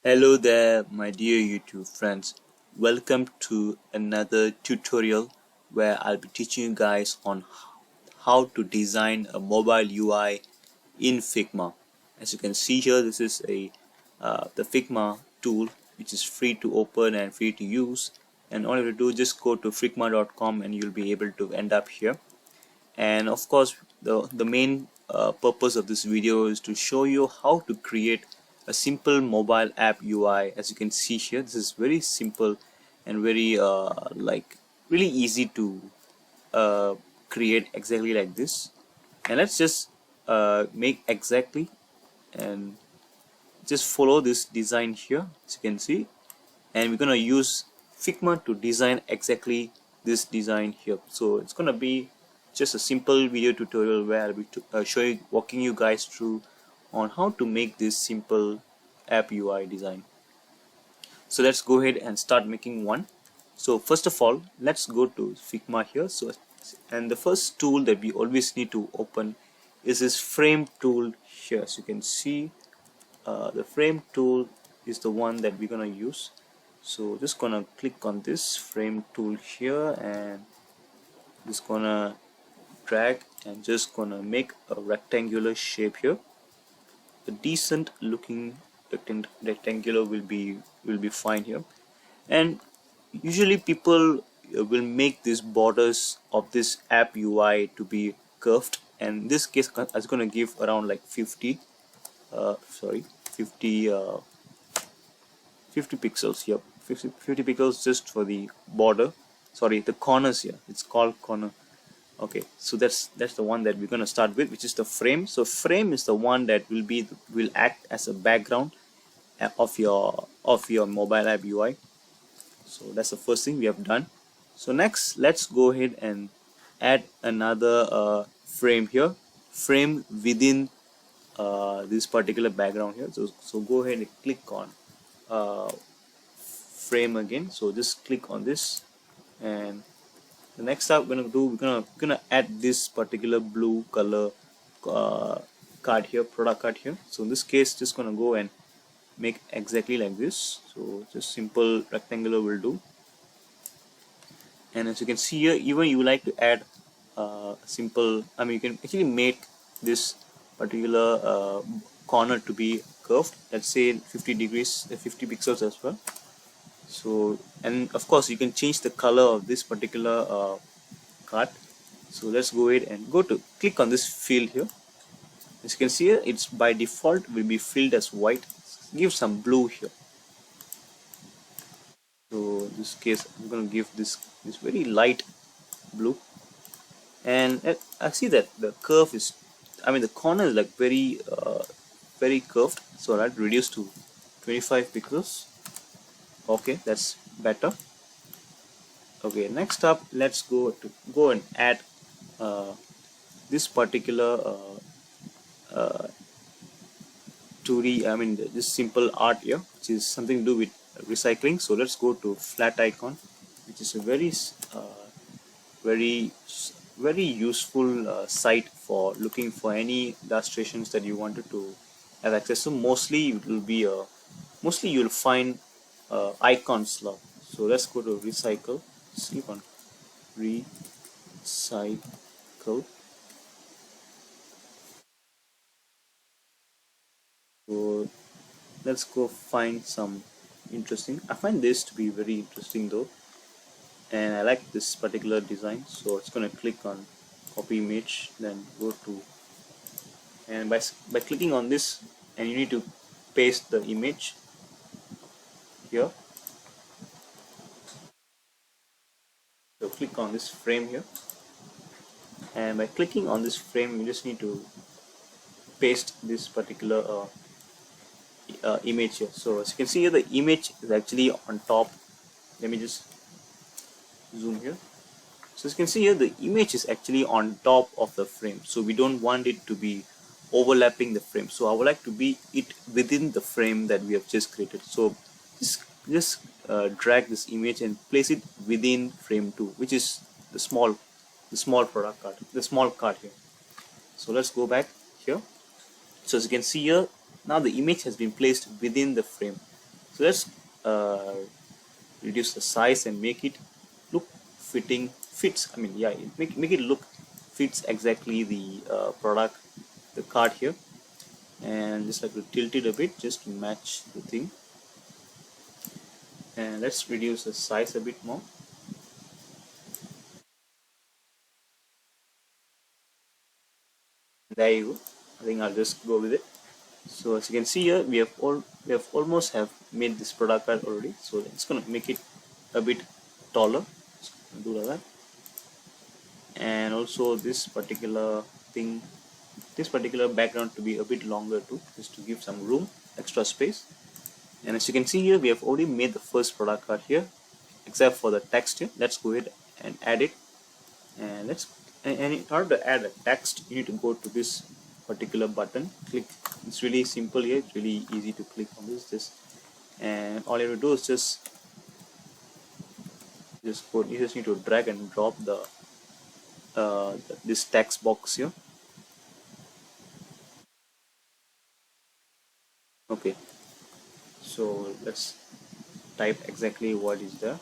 Hello there, my dear YouTube friends. Welcome to another tutorial where I'll be teaching you guys on how to design a mobile UI in Figma. As you can see here, this is the Figma tool, which is free to open and free to use. And all you have to do is just go to figma.com and you'll be able to end up here. And of course, the main purpose of this video is to show you how to create a simple mobile app UI. As you can see here, this is very simple and very really easy to create exactly like this. And let's just make exactly and just follow this design here, as you can see, and we're gonna use Figma to design exactly this design here. So it's gonna be just a simple video tutorial where I'll be walking you guys through on how to make this simple app UI design. So let's go ahead and start making one. So first of all, let's go to Figma here. And the first tool that we always need to open is this frame tool here. As you can see, the frame tool is the one that we're gonna use. So just gonna click on this frame tool here and just gonna drag and just gonna make a rectangular shape here. A decent looking rectangular will be fine here. And usually people will make these borders of this app UI to be curved, and in this case I was gonna give around like 50 pixels here. 50 pixels just for the border, the corners here. It's called corner. Okay, so that's the one that we're going to start with, which is the frame. So frame is the one that will act as a background of your mobile app UI. So that's the first thing we have done. So next, let's go ahead and add another frame here, frame within this particular background here. So go ahead and click on frame again. So just click on this, and the next step we're gonna add this particular blue color card here, product card here. So in this case, just gonna go and make exactly like this. So just simple rectangular will do. And as you can see here, even you like to add simple, you can actually make this particular corner to be curved. Let's say 50 degrees, 50 pixels as well. So, and of course you can change the color of this particular card. So let's go ahead and click on this field here. As you can see here, it's by default will be filled as white. Give some blue here. So in this case, I'm going to give this very light blue. And I see that the curve is, the corner is like very curved. So I'll reduce to 25 pixels. Okay, that's better. Okay, next up, let's go and add this particular 2D, this simple art here, which is something to do with recycling. So let's go to flat icon, which is a very useful site for looking for any illustrations that you wanted to have access to. Mostly it will be mostly you'll find icons now. So let's go to recycle. Click on recycle. So let's go find some interesting. I find this to be very interesting though, and I like this particular design. So it's gonna click on copy image, then go to, and by clicking on this, and you need to paste the image here. So click on this frame here, and by clicking on this frame, you just need to paste this particular image here. So as you can see here, the image is actually on top. Let me just zoom here. So as you can see here, the image is actually on top of the frame. So we don't want it to be overlapping the frame. So I would like to be it within the frame that we have just created. So just drag this image and place it within frame 2, which is the small product card, the small card here. So let's go back here. So as you can see here, now the image has been placed within the frame. So let's reduce the size and make it look fits, I mean, yeah, make it look fits exactly the product, the card here. And just like to tilt it a bit just to match the thing. And let's reduce the size a bit more. There you go. I think I'll just go with it. So as you can see here, we have almost have made this product card already. So it's gonna make it a bit taller. Do like that. And also this particular thing, this particular background to be a bit longer too, just to give some room, extra space. And as you can see here, we have already made the first product card here, except for the text here. Let's go ahead and add it. And in order to add a text, you need to go to this particular button, click. It's really simple here, it's really easy to click on this, and all you have to do is you just need to drag and drop this text box here. Okay, so let's type exactly what is there.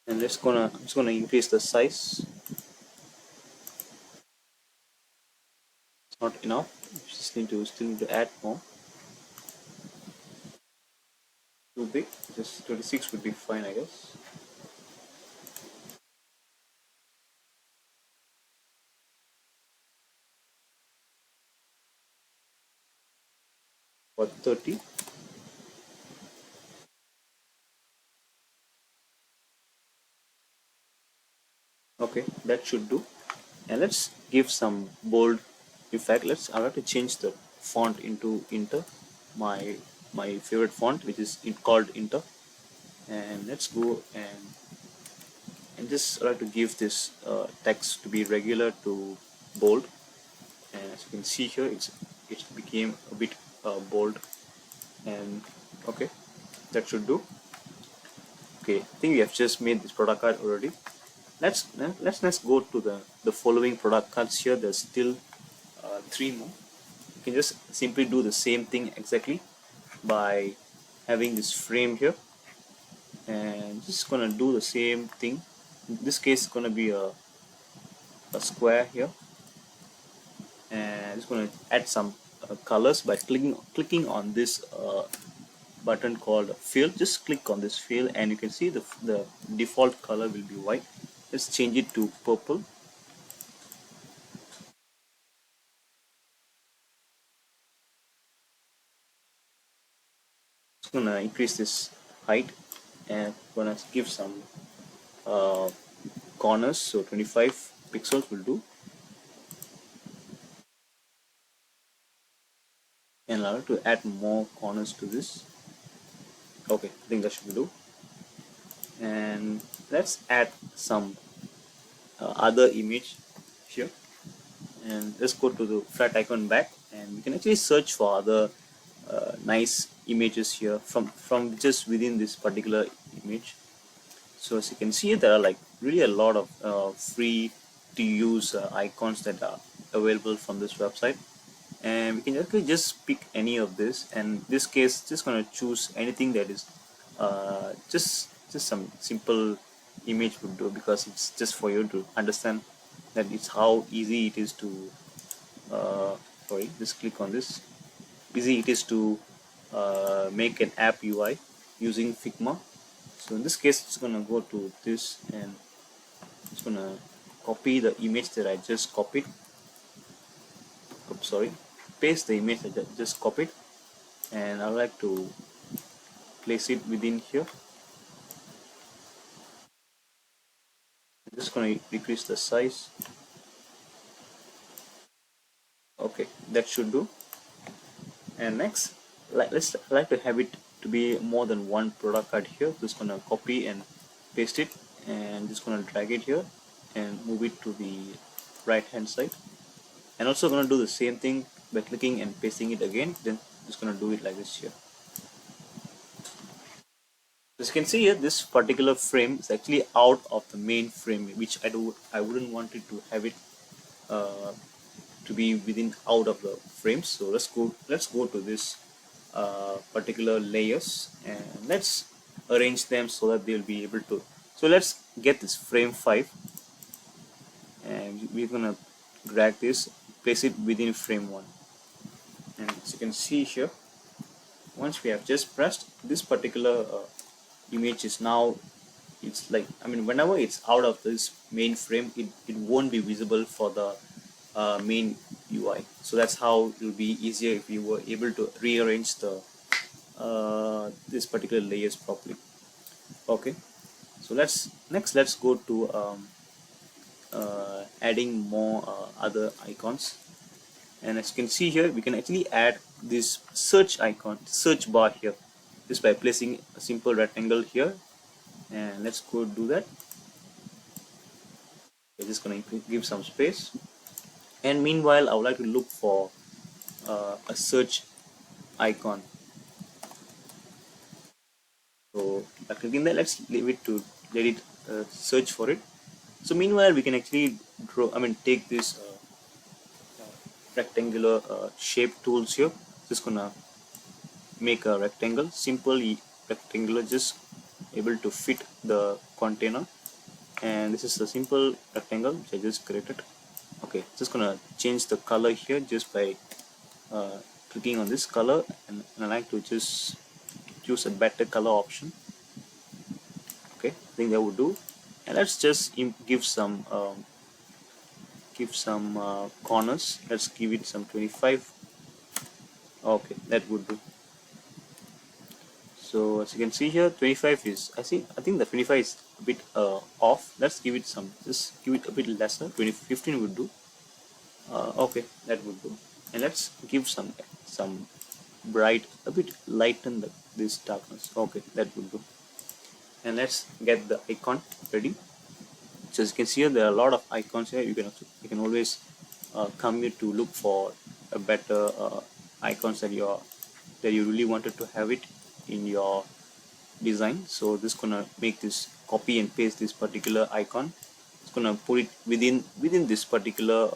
And I'm just gonna increase the size. It's not enough, you still need to add more. Too big, just 26 would be fine, I guess. Or 30. Okay, that should do. And let's give some bold effect. I have to change the font into Inter, my favorite font, which is called Inter. And let's go and just try to give this text to be regular to bold. And as you can see here, it became a bit bold. And okay, that should do. Okay, I think we have just made this product card already. Let's go to the following product cards here. There's still three more. You can just simply do the same thing exactly by having this frame here, and just gonna do the same thing. In this case, it's gonna be a square here, and just gonna add some colors by clicking on this button called fill. Just click on this fill, and you can see the default color will be white. Let's change it to purple. Just gonna increase this height and gonna give some uh, corners, so 25 pixels will do, and allow to add more corners to this. Okay, I think that should do. And let's add some other image here, and let's go to the flat icon back, and we can actually search for other nice images here from just within this particular image. So as you can see, there are like really a lot of free to use icons that are available from this website, and we can actually just pick any of this, and in this case just going to choose anything that is just some simple image would do, because it's just for you to understand that it's how easy it is to sorry, just click on this, easy it is to make an app UI using Figma. So in this case, it's gonna go to this, and it's gonna copy the image that I just copied. Oops, sorry, paste the image that I just copied, and I would like to place it within here. I'm just gonna decrease the size. Okay, that should do. And next, let's like to have it to be more than one product card here. Just gonna copy and paste it, and just gonna drag it here and move it to the right hand side, and also gonna do the same thing by clicking and pasting it again. Then just gonna do it like this here. As you can see here, this particular frame is actually out of the main frame, which I wouldn't want it to have it uh, to be within out of the frames. So let's go to this particular layers, and let's arrange them so that they'll be able to. So let's get this frame 5, and we're gonna drag this, place it within frame 1. And as you can see here, once we have just pressed, this particular image is now, it's like, I mean, whenever it's out of this main frame, it won't be visible for the main UI. So that's how it will be easier if you were able to rearrange the this particular layers properly. Okay, so let's go to adding more other icons. And as you can see here, we can actually add this search icon, search bar here, just by placing a simple rectangle here. And let's go do that. We're just going to give some space, and meanwhile I would like to look for a search icon. So by clicking that, let's leave it to let it search for it. So meanwhile we can actually take this rectangular shape tools here. Just gonna make a rectangle, simple rectangular, just able to fit the container. And this is a simple rectangle which I just created. Okay, just gonna change the color here just by clicking on this color, and I like to just choose a better color option. Okay, I think that would do. And let's just give some corners. Let's give it some 25. Okay, that would do. So as you can see here, 25 is, I think the 25 is a bit off. Let's give it some, just give it a bit lesser. 15 would do. Okay, that would do. And let's give some bright, a bit lighten this darkness. Okay, that would do. And let's get the icon ready. So as you can see here, there are a lot of icons here. You can always come here to look for a better icons that you really wanted to have it in your design. So this gonna make this, copy and paste this particular icon. It's gonna put it within this particular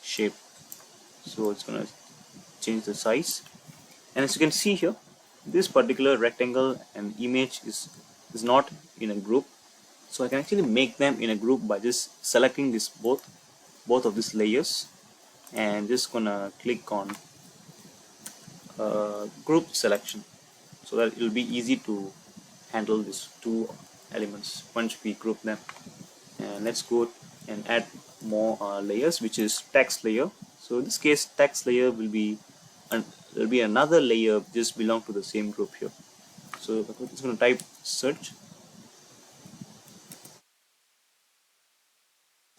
shape. So it's gonna change the size. And as you can see here, this particular rectangle and image is not in a group. So I can actually make them in a group by just selecting this both of these layers, and just gonna click on group selection, so that it will be easy to handle these two elements once we group them. And let's go and add more layers, which is text layer. So in this case, text layer will be another layer just belong to the same group here. So I'm just going to type search,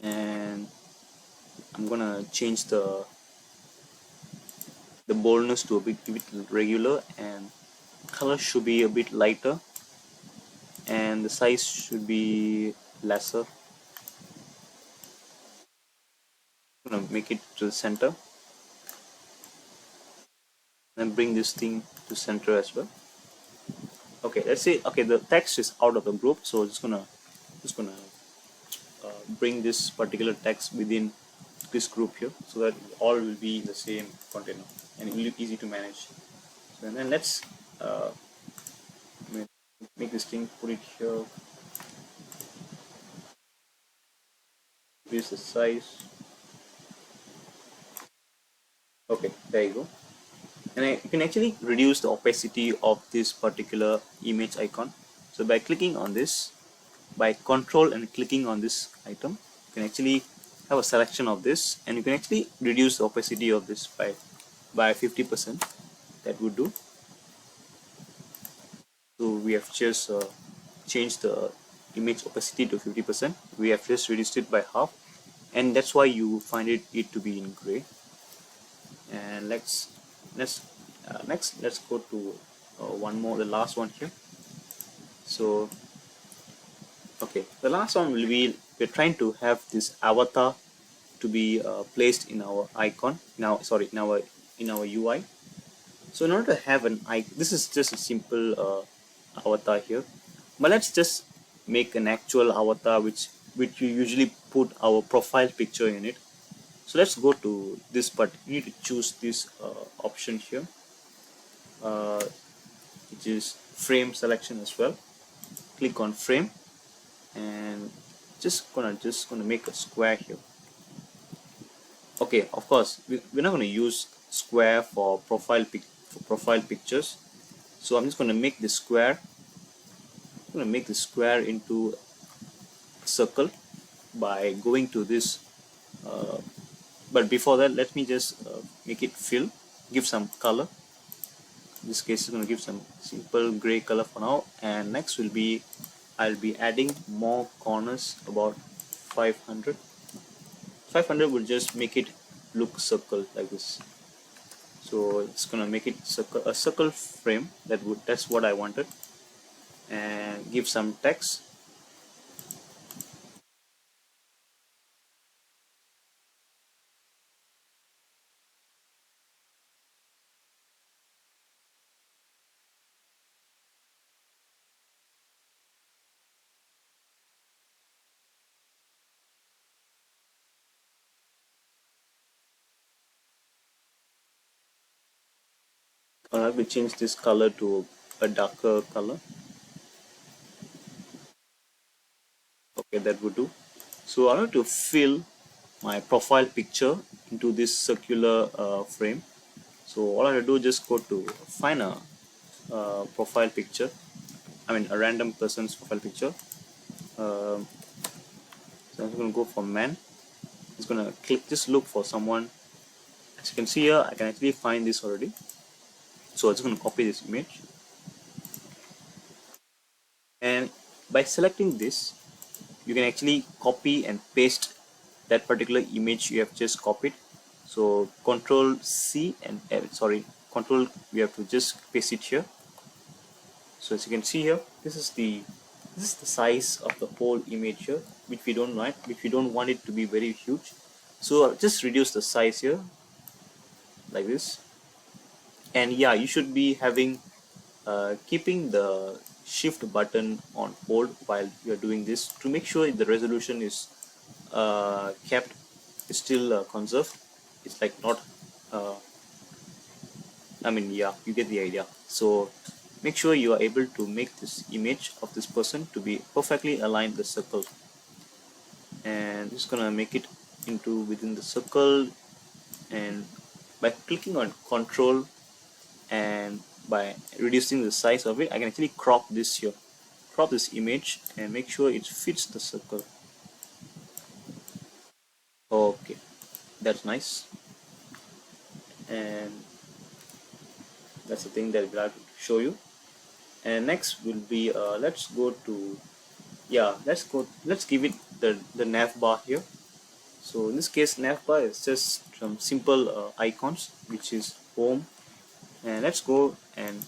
and I'm gonna change the boldness to a bit regular, and color should be a bit lighter, and the size should be lesser. I'm gonna make it to the center, and bring this thing to center as well. Okay, let's say, okay, the text is out of the group, so just gonna bring this particular text within this group here, so that all will be in the same container and it will be easy to manage. So, and then let's make this thing, put it here, increase the size. Okay, there you go. And you can actually reduce the opacity of this particular image icon. So by clicking on this, by control and clicking on this item, you can actually have a selection of this, and you can actually reduce the opacity of this by 50%. That would do. So we have just changed the image opacity to 50%. We have just reduced it by half, and that's why you find it to be in gray. And next let's go to one more, the last one here. So okay, the last one will be, we're trying to have this avatar to be placed in our icon, in our UI. So in order to have an icon, this is just a simple avatar here. But let's just make an actual avatar which you usually put our profile picture in it. So let's go to this, but you need to choose this option here, uh, which is frame selection as well. Click on frame and just gonna make a square here. Okay, of course we're not going to use square for profile pictures, so I'm just going to make this square. I'm going to make this square into a circle by going to this, but before that let me just make it fill, give some color. In this case it's going to give some simple gray color for now, and next will be I'll be adding more corners, about 500. 500 will just make it look circle like this. So it's gonna make it a circle frame. That's what I wanted. And give some text. I have to change this color to a darker color. Okay, that would do. So I want to fill my profile picture into this circular frame. So all I have to do is just go to find a profile picture. I mean a random person's profile picture. Um, so I'm going to go for man. It's going to just look for someone. As you can see here, I can actually find this already. So I'm just going to copy this image, and by selecting this you can actually copy and paste that particular image you have just copied. So control C and control, we have to just paste it here. So as you can see here, this is the size of the whole image here, which we don't want it to be very huge. So just reduce the size here like this. And yeah, you should be having keeping the shift button on hold while you're doing this to make sure the resolution is kept, is still conserved. It's like not I mean, yeah, you get the idea. So make sure you are able to make this image of this person to be perfectly aligned the circle, and just gonna make it into within the circle. And by clicking on control and by reducing the size of it, I can actually crop this image and make sure it fits the circle. Okay, that's nice. And that's the thing that we'll have to show you. And next will be let's go to, yeah, let's give it the nav bar here. So in this case, nav bar is just some simple icons, which is home, and let's go and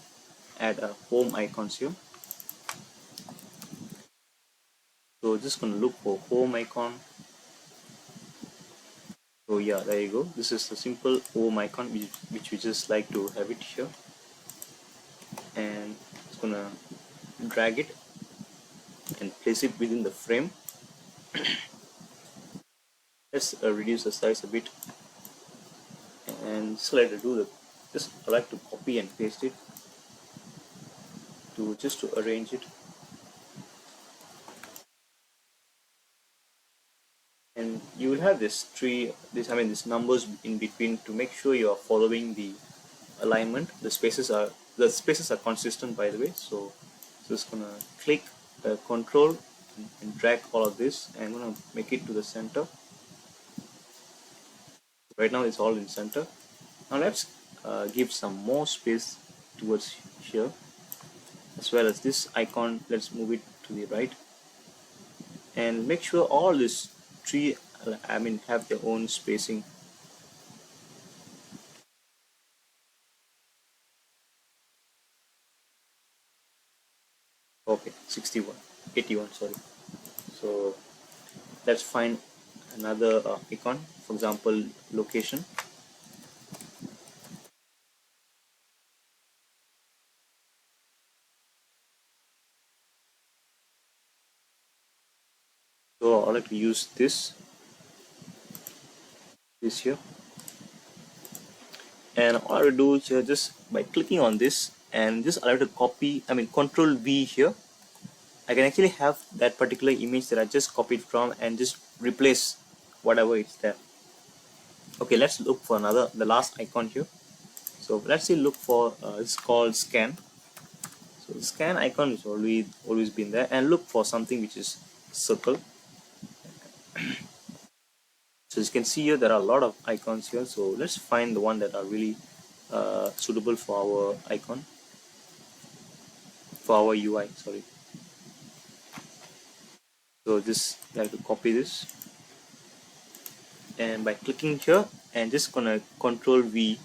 add a home icons here. So just gonna look for home icon. So yeah, there you go. This is the simple home icon which we just like to have it here, and it's gonna drag it and place it within the frame. Let's reduce the size a bit, and just like to do the I like to copy and paste it to arrange it. And you will have this tree, these numbers in between to make sure you are following the alignment. The spaces are consistent, by the way. So just gonna click control and drag all of this, and I'm gonna make it to the center. Right now it's all in center. Now let's give some more space towards here, as well as this icon. Let's move it to the right, and make sure all this tree have their own spacing. Okay, 61, 81, sorry. So let's find another icon, for example location. So I like to use this here, and all I will do here, just by clicking on this and just allow to copy, Control V here, I can actually have that particular image that I just copied from and just replace whatever is there. Okay, let's look for the last icon here. So let's say look for it's called scan. So the scan icon is always been there, and look for something which is circle. So as you can see here, there are a lot of icons here. So let's find the one that are really suitable for our icon, for our UI. Sorry. So this, I have to copy this, and by clicking here and just gonna Control V,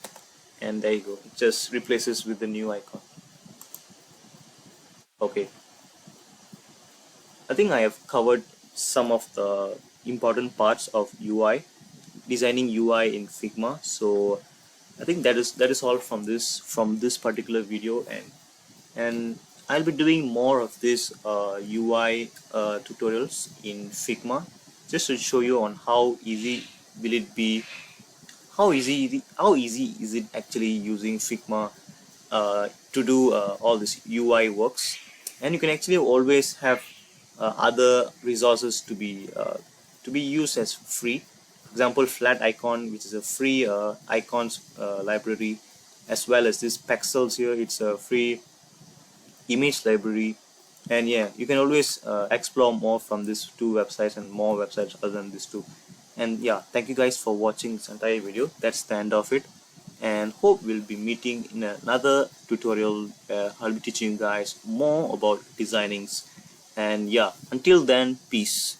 and there you go. It just replaces with the new icon. Okay. I think I have covered some of the important parts of UI, designing UI in Figma. So I think that is all from this particular video, and I'll be doing more of this UI tutorials in Figma, just to show you on how easy will it be, how easy is it actually using Figma to do all this UI works. And you can actually always have other resources to be used as free. For example, flat icon, which is a free icons library, as well as this pixels here, it's a free image library. And yeah, you can always explore more from these two websites and more websites other than these two. And yeah, thank you guys for watching this entire video. That's the end of it, and hope we'll be meeting in another tutorial where I'll be teaching you guys more about designings. And yeah, until then, peace.